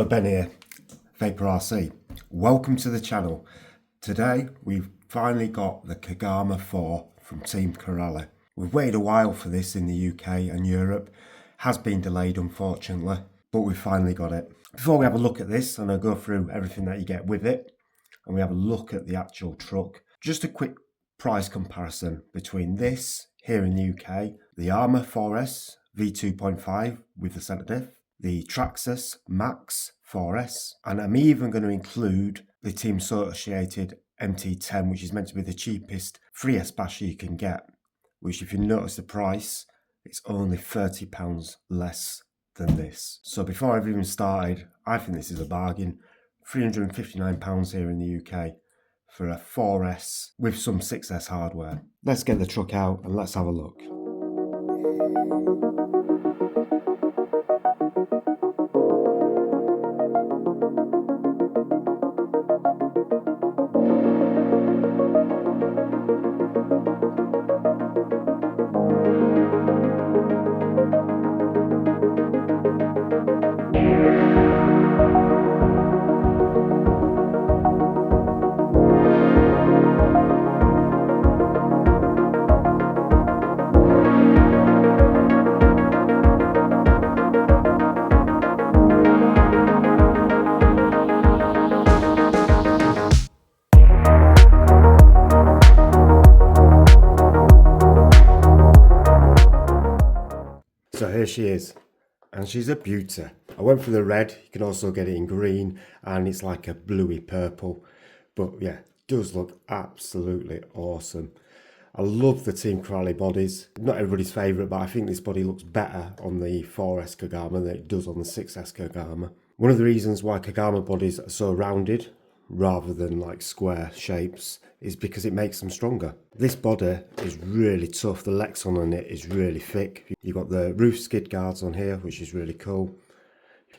Hello, Ben here, Vapor RC. Welcome to the channel. Today we've finally got the Kagama 4 from Team Corelli. We've waited a while for this in the UK and Europe. Has been delayed unfortunately, but we've finally got it. Before we have a look at this, and I'll go through everything that you get with it, and we have a look at the actual truck. Just a quick price comparison between this here in the UK, the Armour 4S V2.5 with the centre diff, the Traxxas Max 4S, and I'm even going to include the Team Associated MT10, which is meant to be the cheapest 3S basher you can get, which if you notice the price, it's only £30 less than this. So before I've even started, I think this is a bargain. £359 here in the UK for a 4S with some 6S hardware. Let's get the truck out and let's have a look. So here she is, and she's a beauty. I went for the red, you can also get it in green, and it's like a bluey purple. But yeah, does look absolutely awesome. I love the Team Corelli bodies. Not everybody's favourite, but I think this body looks better on the 4S Kagama than it does on the 6S Kagama. One of the reasons why Kagama bodies are so rounded, rather than like square shapes, is because it makes them stronger. This body is really tough. The Lexon on it is really thick. You've got the roof skid guards on here, which is really cool.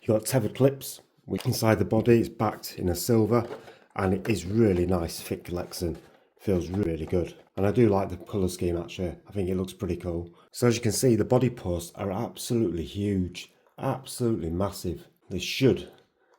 You've got tethered clips, which inside the body is backed in a silver, and it is really nice, thick Lexon. Feels really good. And I do like the colour scheme actually. I think it looks pretty cool. So as you can see, the body posts are absolutely huge, absolutely massive. They should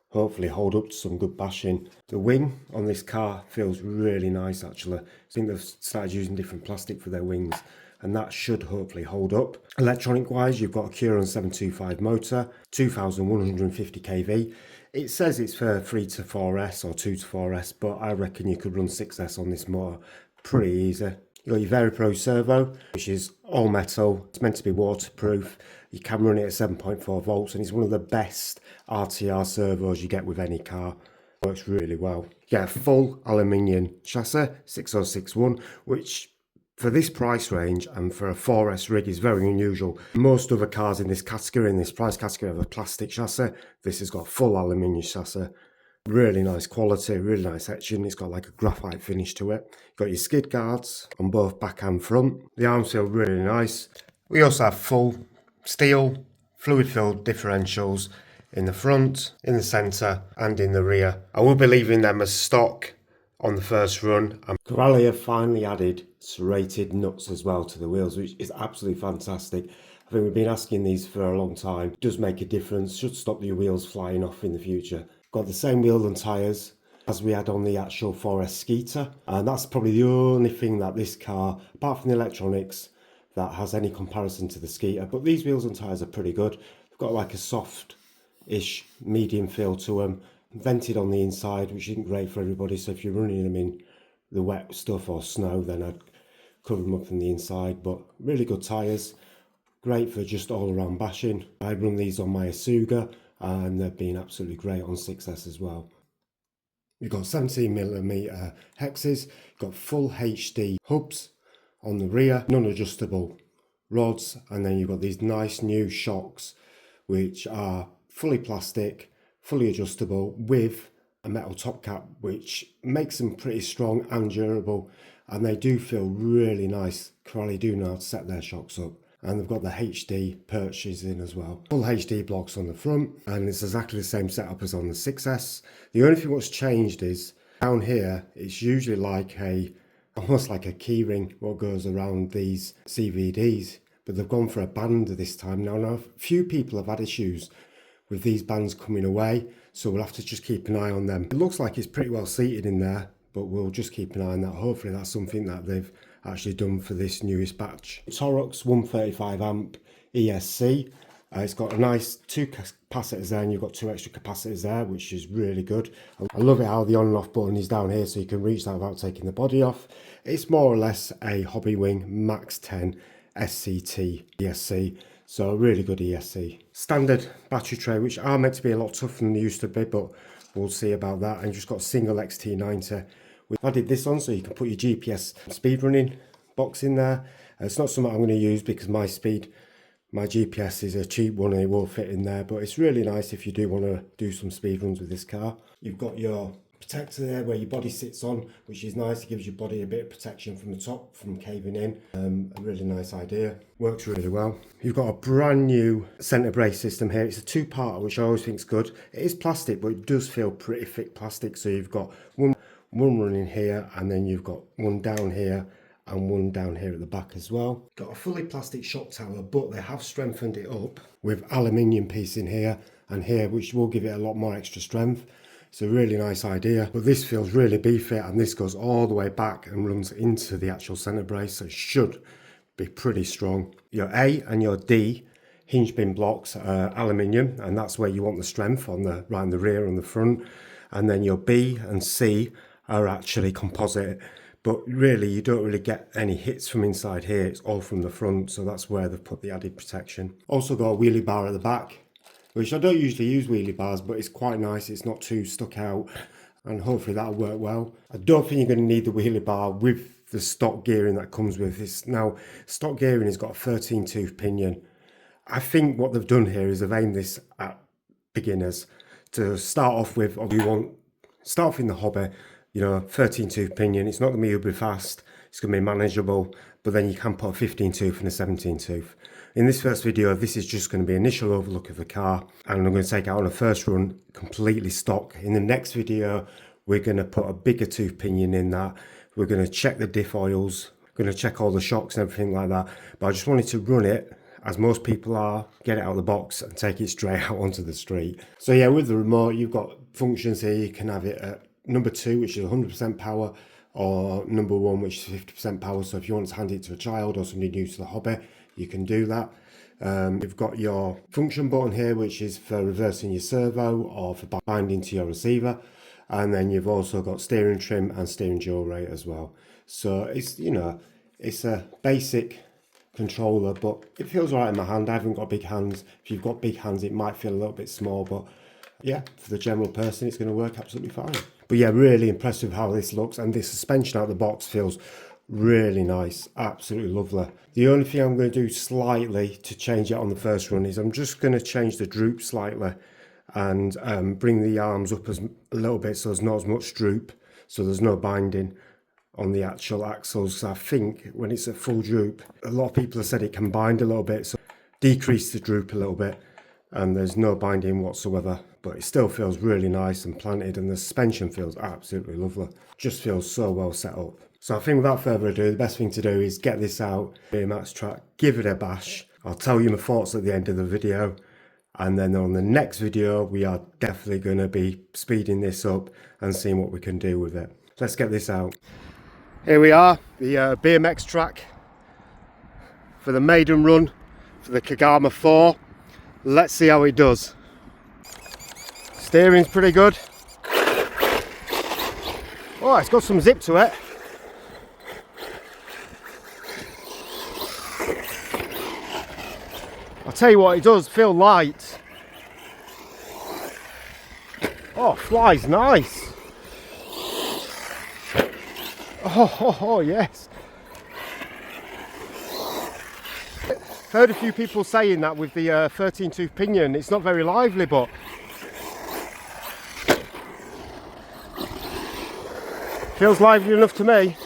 hopefully hold up to some good bashing. The wing on this car feels really nice actually. I think they've started using different plastic for their wings, and that should hopefully hold up. Electronic wise, you've got a Curon 725 motor, 2150 kV. It says it's for 3 to 4S or 2 to 4S, but I reckon you could run 6S on this motor pretty easy. You've got your VeriPro servo, which is all metal. It's meant to be waterproof. You can run it at 7.4 volts, and it's one of the best RTR servos you get with any car. Works really well. You get a full aluminium chassis, 6061, which for this price range and for a 4S rig is very unusual. Most other cars in this category, in this price category, have a plastic chassis. This has got full aluminium chassis. Really nice quality, really nice etching. It's got like a graphite finish to it. You've got your skid guards on both back and front. The arms feel really nice. We also have full steel fluid filled differentials in the front, in the centre and in the rear. I will be leaving them as stock on the first run. Corelli have finally added serrated nuts as well to the wheels, which is absolutely fantastic. I think we've been asking these for a long time. It does make a difference, should stop your wheels flying off in the future. Got the same wheel and tyres as we had on the actual 4S Skeeter, and that's probably the only thing that this car, apart from the electronics, that has any comparison to the Skeeter. But these wheels and tyres are pretty good. They've got like a soft-ish medium feel to them, vented on the inside, which isn't great for everybody. So if you're running them in the wet stuff or snow, then I'd cover them up from the inside. But really good tyres, great for just all-around bashing. I run these on my Asuga, and they've been absolutely great on 6S as well. You've got 17mm hexes, you've got full HD hubs on the rear, non-adjustable rods, and then you've got these nice new shocks which are fully plastic, fully adjustable with a metal top cap, which makes them pretty strong and durable, and they do feel really nice. Corelli do know how to set their shocks up. And they've got the HD perches in as well. Full HD blocks on the front, and it's exactly the same setup as on the 6S. The only thing what's changed is down here, it's usually like almost like a key ring what goes around these CVDs, but they've gone for a band this time. Now a few people have had issues with these bands coming away, so we'll have to just keep an eye on them. It looks like it's pretty well seated in there, but we'll just keep an eye on that. Hopefully that's something that they've actually done for this newest batch. Torx 135 amp ESC. It's got a nice 2 capacitors there, and you've got 2 extra capacitors there, which is really good. I love it how the on and off button is down here, so you can reach that without taking the body off. It's more or less a Hobbywing Max 10 SCT ESC, so a really good ESC. Standard battery tray, which are meant to be a lot tougher than they used to be, but we'll see about that. And you've just got a single XT90. We've added this on so you can put your GPS speedrunning box in there. It's not something I'm going to use because my GPS is a cheap one and it will fit in there, but it's really nice if you do want to do some speed runs with this car. You've got your protector there where your body sits on, which is nice. It gives your body a bit of protection from the top, from caving in. A really nice idea. Works really well. You've got a brand new centre brace system here. It's a 2-parter, which I always think is good. It is plastic, but it does feel pretty thick plastic. So you've got one running here, and then you've got one down here, and one down here at the back as well. Got a fully plastic shock tower, but they have strengthened it up with aluminium piece in here and here, which will give it a lot more extra strength. It's a really nice idea, but this feels really beefy, and this goes all the way back and runs into the actual centre brace, so it should be pretty strong. Your A and your D hinge pin blocks are aluminium, and that's where you want the strength on the right in the rear and the front. And then your B and C are actually composite, but really you don't really get any hits from inside here. It's all from the front, so that's where they've put the added protection. Also got a wheelie bar at the back, which I don't usually use wheelie bars, but it's quite nice. It's not too stuck out, and hopefully that'll work well. I don't think you're going to need the wheelie bar with the stock gearing that comes with this. Now, stock gearing has got a 13-tooth pinion. I think what they've done here is they've aimed this at beginners to start off with. Or you want start off in the hobby, 13-tooth pinion. It's not going to be uber fast. It's going to be manageable, but then you can put a 15-tooth and a 17-tooth. In this first video, this is just going to be initial overlook of the car, and I'm going to take it out on a first run completely stock. In the next video, we're going to put a bigger tooth pinion in that. We're going to check the diff oils, going to check all the shocks and everything like that. But I just wanted to run it, as most people are, get it out of the box and take it straight out onto the street. So yeah, with the remote, you've got functions here. You can have it at number 2, which is 100% power, or number 1, which is 50% power. So if you want to hand it to a child or somebody new to the hobby, you can do that. You've got your function button here, which is for reversing your servo or for binding to your receiver. And then you've also got steering trim and steering dual rate as well. So it's, it's a basic controller, but it feels all right in my hand. I haven't got big hands. If you've got big hands, it might feel a little bit small, but yeah, for the general person, it's going to work absolutely fine. But yeah, really impressed with how this looks, and this suspension out of the box feels really nice, absolutely lovely. The only thing I'm going to do slightly to change it on the first run is I'm just going to change the droop slightly and bring the arms up a little bit so there's not as much droop, so there's no binding on the actual axles. So I think when it's at full droop, a lot of people have said it can bind a little bit, so decrease the droop a little bit, and there's no binding whatsoever, but it still feels really nice and planted, and the suspension feels absolutely lovely. Just feels so well set up. So I think without further ado, the best thing to do is get this out, BMX track, give it a bash. I'll tell you my thoughts at the end of the video, and then on the next video we are definitely going to be speeding this up and seeing what we can do with it. Let's get this out. Here we are, the BMX track for the maiden run for the Kagama 4. Let's see how it does. Steering's pretty good. Oh, it's got some zip to it. I'll tell you what, it does feel light. Oh, flies nice. Oh, yes. Heard a few people saying that with the 13-tooth pinion, it's not very lively, but feels lively enough to me.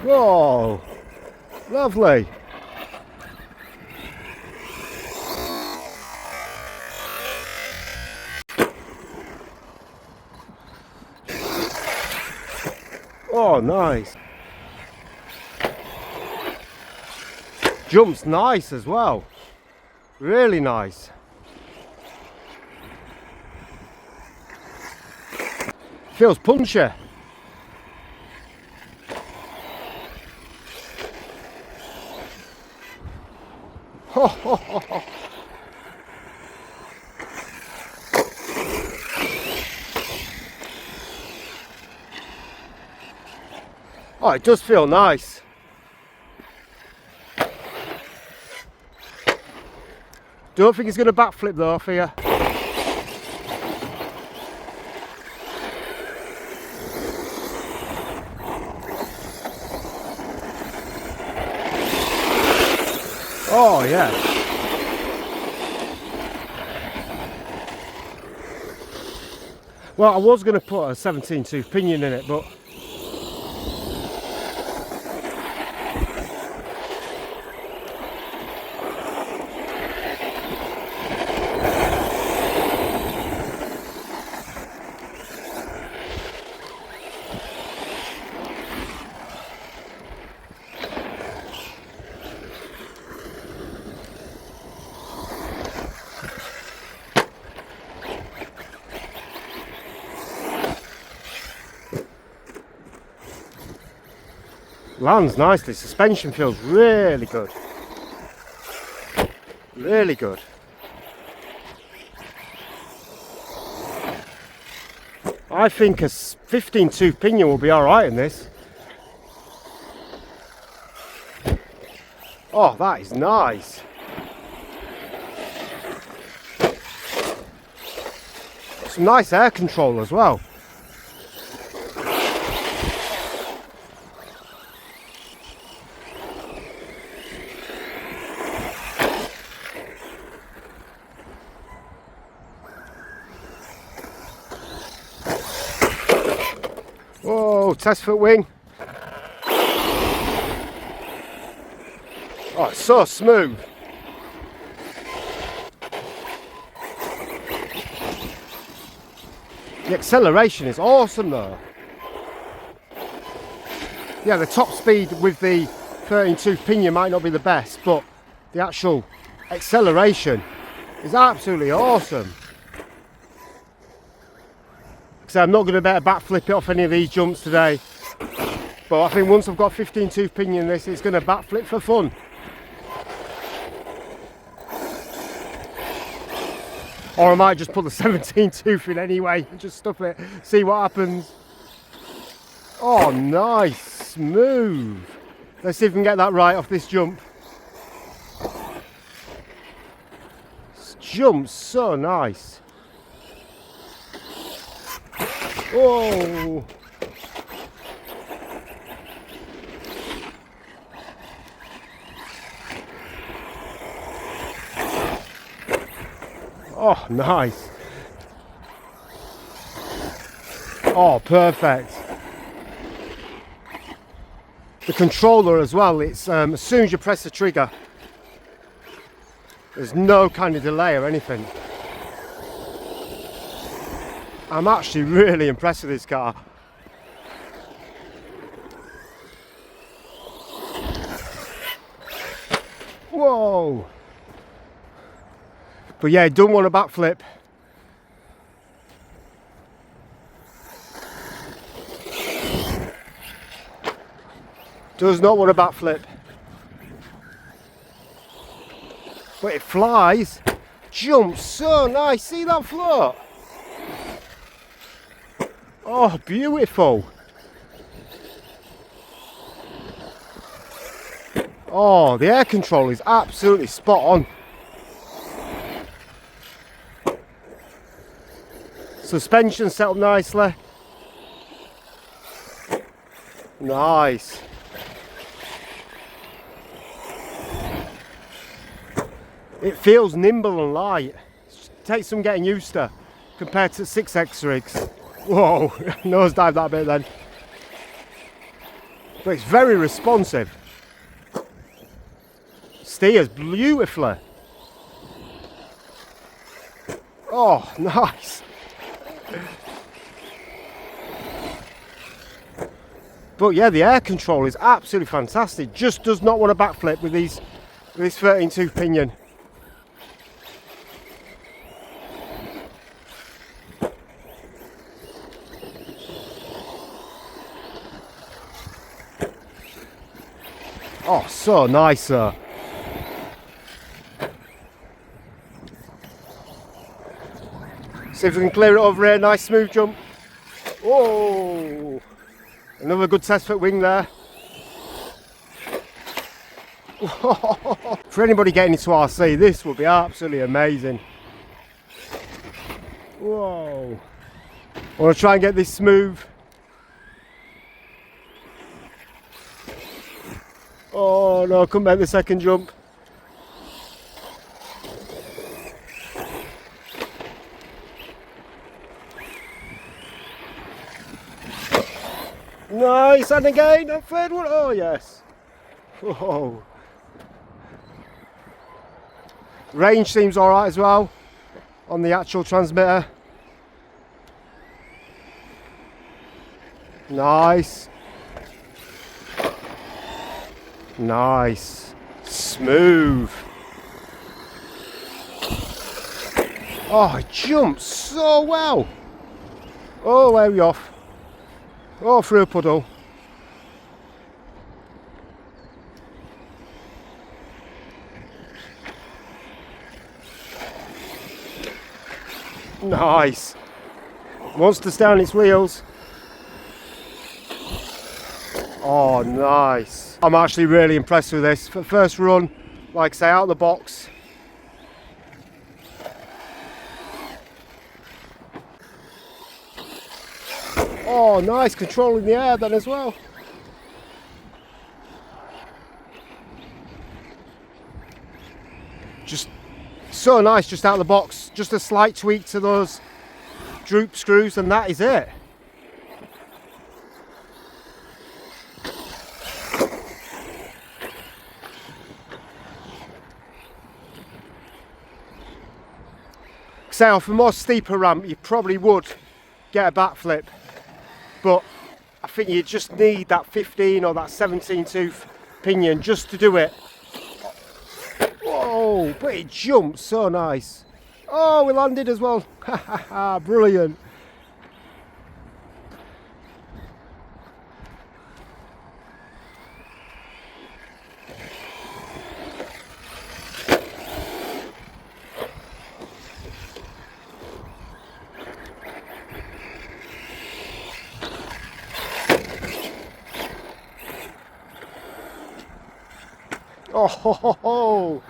Whoa, lovely. Oh, nice. Jumps nice as well. Really nice. Feels punchy. Oh, it does feel nice. Don't think he's going to backflip though for you. Oh yeah. Well, I was going to put a 17 tooth pinion in it, but lands nicely. Suspension feels really good. Really good. I think a 15 tooth pinion will be alright in this. Oh, that is nice. Some nice air control as well. Whoa, test foot wing. Oh, it's so smooth. The acceleration is awesome though. Yeah, the top speed with the 13 tooth pinion might not be the best, but the actual acceleration is absolutely awesome. So I'm not going to better backflip it off any of these jumps today, but I think once I've got 15 tooth pinion in this, it's going to backflip for fun. Or I might just put the 17 tooth in anyway and just stuff it, see what happens. Oh, nice, smooth. Let's see if we can get that right off this jump. This jump's so nice. Whoa! Oh, nice. Oh, perfect. The controller as well, it's as soon as you press the trigger, there's no kind of delay or anything. I'm actually really impressed with this car. Whoa! But yeah, don't want a backflip. Does not want a backflip. But it flies. Jumps so nice. See that float? Oh, beautiful. Oh, the air control is absolutely spot on. Suspension set up nicely. Nice. It feels nimble and light. It takes some getting used to compared to 6X rigs. Whoa, nosedive that bit then. But it's very responsive. Steers beautifully. Oh, nice. But yeah, the air control is absolutely fantastic. Just does not want to backflip with these this 13.2 pinion. Oh, so nice, sir. See if we can clear it over here. Nice smooth jump. Whoa! Another good test foot wing there. For anybody getting into RC, this would be absolutely amazing. Whoa! I want to try and get this smooth. Oh no, I couldn't make the second jump. Nice, and again, a third one. Oh yes. Whoa. Range seems alright as well on the actual transmitter. Nice. Nice. Smooth. Oh, it jumps so well. Oh, where are we off? Oh, through a puddle. Nice. Wants to stay on its wheels. Oh, nice. I'm actually really impressed with this. For first run, like I say, out of the box. Oh, nice, controlling the air then as well. Just so nice, just out of the box. Just a slight tweak to those droop screws and that is it. So off a more steeper ramp, you probably would get a backflip. But I think you just need that 15 or that 17 tooth pinion just to do it. Whoa, but it jumps so nice. Oh, we landed as well. Brilliant. Oh, ho, ho, ho.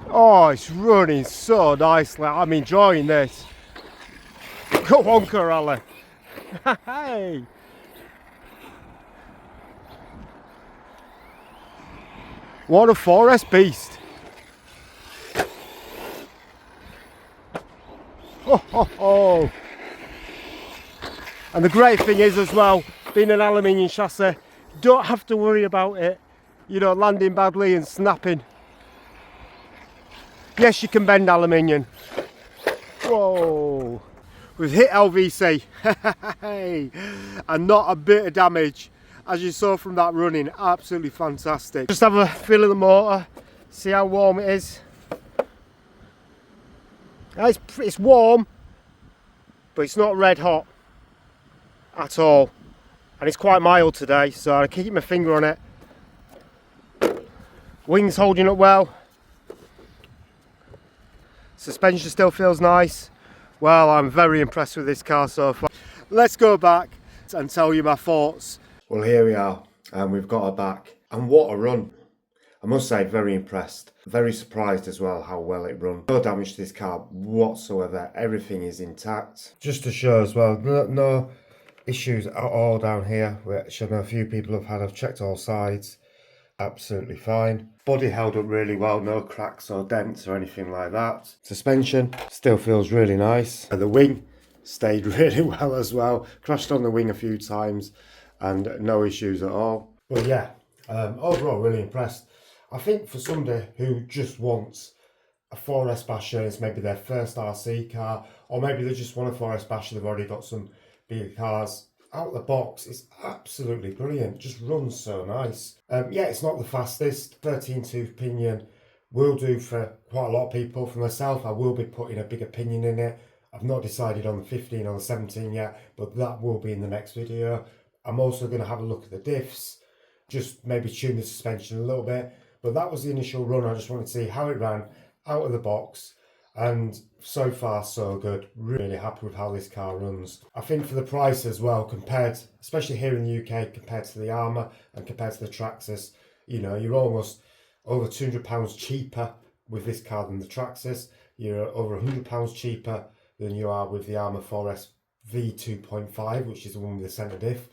Oh, it's running so nicely. I'm enjoying this. Go on, Corella. Hey. What a 4S beast. Oh, ho, ho. And the great thing is as well, being an aluminium chassis, don't have to worry about it, you know, landing badly and snapping. Yes, you can bend aluminium. Whoa. We've hit LVC. And not a bit of damage. As you saw from that running, absolutely fantastic. Just have a feel of the motor, see how warm it is. It's warm, but it's not red hot at all, and it's quite mild today, so I keep my finger on it. Wings holding up well, suspension still feels nice. Well, I'm very impressed with this car so far. Let's go back and tell you my thoughts. Well, here we are, and we've got her back, and what a run. I must say, very impressed. Very surprised as well how well it run. No damage to this car whatsoever, everything is intact. Just to show as well, no issues at all down here, which I know a few people have had. I've checked all sides, absolutely fine. Body held up really well, no cracks or dents or anything like that. Suspension still feels really nice. And the wing stayed really well as well. Crashed on the wing a few times and no issues at all. But yeah, overall really impressed. I think for somebody who just wants a 4S basher, it's maybe their first RC car, or maybe they just want a 4S basher, they've already got some bigger cars. Out of the box, it's absolutely brilliant. Just runs so nice. Yeah, it's not the fastest. 13-tooth pinion will do for quite a lot of people. For myself, I will be putting a bigger pinion in it. I've not decided on the 15 or the 17 yet, but that will be in the next video. I'm also going to have a look at the diffs, just maybe tune the suspension a little bit. But that was the initial run. I just wanted to see how it ran out of the box. And so far so good. Really happy with how this car runs. I think for the price as well, compared, especially here in the UK, compared to the Armour and compared to the Traxxas, you know, you're almost over £200 cheaper with this car than the Traxxas. You're over £100 cheaper than you are with the Armour 4S V2.5, which is the one with the centre diff,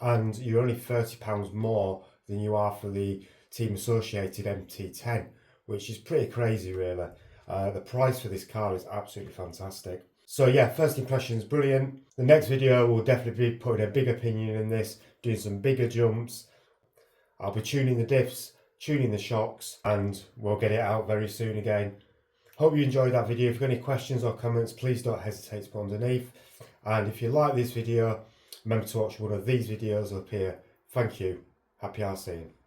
and you're only £30 more than you are for the Team Associated MT10, which is pretty crazy, really. The price for this car is absolutely fantastic. So yeah, first impressions, brilliant. The next video will definitely be putting a big opinion in this, doing some bigger jumps. I'll be tuning the diffs, tuning the shocks, and we'll get it out very soon again. Hope you enjoyed that video. If you've got any questions or comments, please don't hesitate to put underneath. And if you like this video, remember to watch one of these videos up here. Thank you. Happy RCing.